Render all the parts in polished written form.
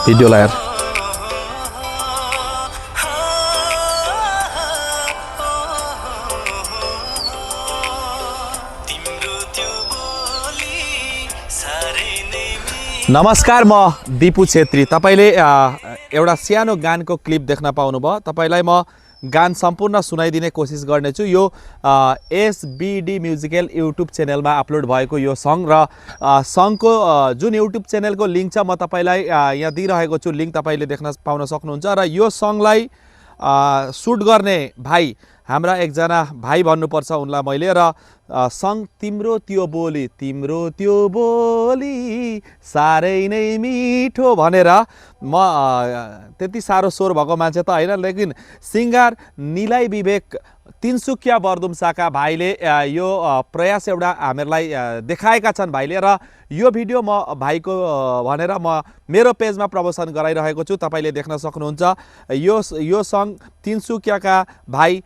भिडियोलाई हेर। नमस्कार, म दिपु छेत्री। तपाईले एउटा सानो गानको क्लिप देख्न पाउनुभयो। तपाईलाई म गान सम्पूर्ण सुनाइदिने कोसिस गर्नेछु। यो एसबीडी म्युजिकल युट्युब च्यानलमा अपलोड भएको यो सङ र सङको जुन युट्युब च्यानलको लिङ्क छ म तपाईलाई यहाँ दिइरहेको छु। लिङ्क तपाईले देख्न पाउन सक्नुहुन्छ। र यो सङलाई सुट गर्ने भाइ हाम्रा एकजना भाइ भन्नुपर्छ उनलाई मैले। र सङ तिम्रो त्यो बोली साह्रै नै मिठो भनेर म त्यति साह्रो स्वर भएको मान्छे त होइन, लेकिन सिङ्गर निलय विवेक तिनसुकिया बर्दुम्साका भाइले यो प्रयास एउटा हामीहरूलाई देखाएका छन् भाइले। र यो भिडियो म भाइको भनेर म मेरो पेजमा प्रमोसन गराइरहेको छु। तपाईले देख्न सक्नुहुन्छ। यो सङ तिनसुकियाका भाइ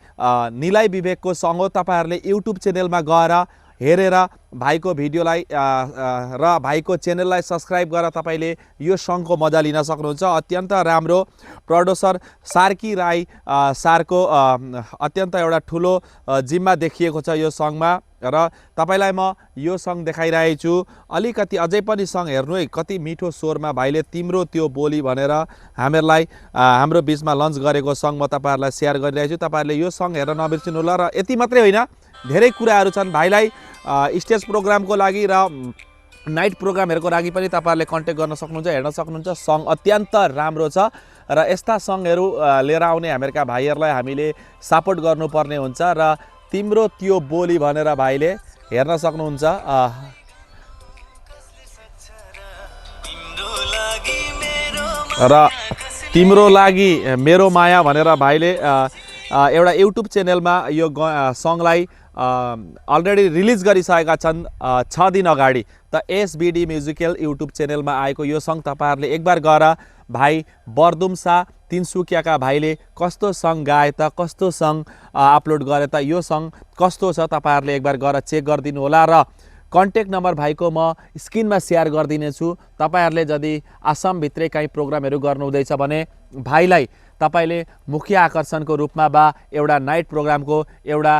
निलय विवेकको सङ हो। तपाईहरूले युट्युब च्यानलमा गएर हेरेर भाइको भिडियोलाई र भाइको च्यानललाई सब्सक्राइब गरेर तपाईले यो सङको मजा लिन सक्नुहुन्छ। अत्यन्त राम्रो प्रोड्युसर सार्की राई सारको अत्यन्त एउटा ठुलो जिम्मा देखिएको छ यो सङमा। र तपाईलाई म यो सङ देखाइरहेको छु। अलिकति अझै पनि सङ हेर्नु है, कति मिठो स्वरमा भाइले तिम्रो त्यो बोली भनेर हामीहरूलाई हाम्रो बिचमा लन्च गरेको सङ म तपाईहरूलाई सेयर गरिरहेको छु। तपाईहरूले यो सङ हेर्न नबिर्सिनु होला। र यति मात्रै होइन, धेरै कुराहरू छन्। भाइलाई स्टेज प्रोग्रामको लागि र नाइट प्रोग्रामहरूको लागि पनि तपाईहरूले कन्ट्याक्ट गर्न सक्नुहुन्छ, हेर्न सक्नुहुन्छ। सङ अत्यन्त राम्रो छ र यस्ता सङहरू लिएर आउने हामीहरूका भाइहरूलाई हामीले सपोर्ट गर्नुपर्ने हुन्छ। र तिम्रो त्यो बोली भनेर भाइले हेर्न सक्नुहुन्छ। र तिम्रो लागि मेरो माया भनेर भाइले एउटा युट्युब च्यानलमा यो सङलाई अलरेडी रिलिज गरिसकेका छन् 6 दिन अगाडि। त एसबीडी म्युजिकल युट्युब च्यानलमा आएको यो सङ तपाईहरूले एक बार गएर भाइ बर्दुम्सा तिनसुकियाका भाइले कस्तो सङ गाए त, कस्तो सङ अपलोड गरे त, यो सङ कस्तो छ तपाईहरूले एक बार गएर चेक गरिदिनु होला। र कन्ट्याक्ट नम्बर भाइको म स्क्रिनमा सेयर गरिदिनेछु। तपाईहरूले यदि आसामभित्रै काहीँ प्रोग्रामहरू गर्नुहुँदैछ भने भाइलाई तपाईले मुख्य आकर्षणको रूपमा वा एउटा नाइट प्रोग्रामको एउटा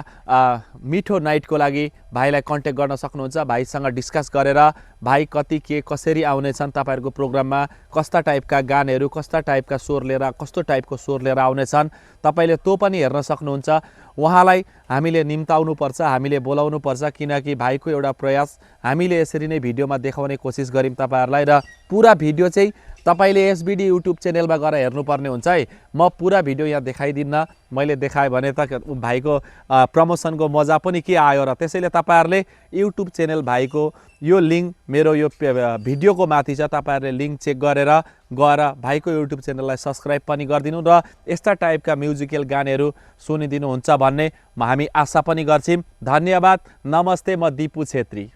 मिठो नाइटको लागि भाइलाई कन्ट्याक्ट गर्न सक्नुहुन्छ। भाइसँग डिस्कस गरेर भाइ कति के कसरी आउनेछन्, तपाईहरूको प्रोग्राममा कस्ता टाइपका गानहरू, कस्ता टाइपका स्वर लिएर, कस्तो टाइपको स्वर लिएर आउनेछन्, तपाईले त्यो पनि हेर्न सक्नुहुन्छ। उहाँलाई हामीले निम्ताउनुपर्छ, हामीले बोलाउनुपर्छ, किनकि भाइको एउटा प्रयास हामीले यसरी नै भिडियोमा देखाउने कोसिस गऱ्यौँ तपाईहरूलाई। र पुरा भिडियो चाहिँ तपाईले एसबीडी युट्युब च्यानलमा गएर हेर्नुपर्ने हुन्छ है। म पुरा भिडियो यहाँ देखाइदिन्न, मैले देखाएँ भने त भाइको प्रमोसनको मजा पनि के आयो र। त्यसैले तपाईहरूले युट्युब च्यानल भाइको यो लिङ्क मेरो यो भिडियोको माथि छ, तपाईहरूले लिङ्क चेक गरेर गएर भाइको युट्युब च्यानललाई सब्सक्राइब पनि गरिदिनु र यस्ता टाइपका म्युजिकल गानहरू सुनिदिनुहुन्छ भन्ने हामी आशा पनि गर्छौँ। धन्यवाद। नमस्ते, म दिपु छेत्री।